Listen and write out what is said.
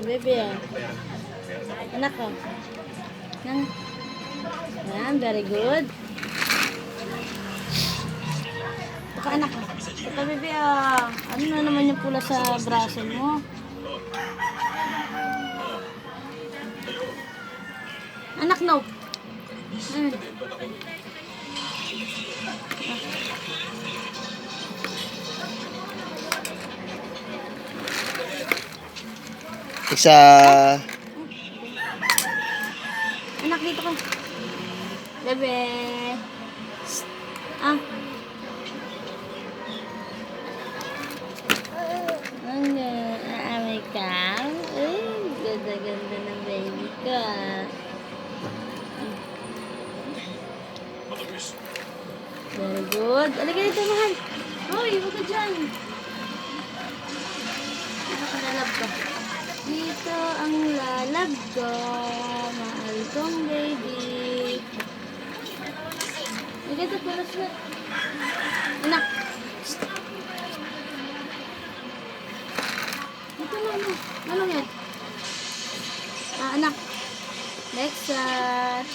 Baby, anak ko. Nang, yan, very good. Saka anak ko. Saka baby, ano na naman yung pula sa braso mo? Anak, no. Isa. Anak, dito ka. Bebe. Ah. Ano? Aamay ka? Ay, ganda-ganda ng baby ka. Very good. Alagay dito, mahal. Hoy, huwag ka dyan. Ano ka lalab ka? Dito ang lalab ko. Mahal kong baby. Alagay dito, paras na. Anak. Dito na, ano? Anong yan? Anak. Next shot.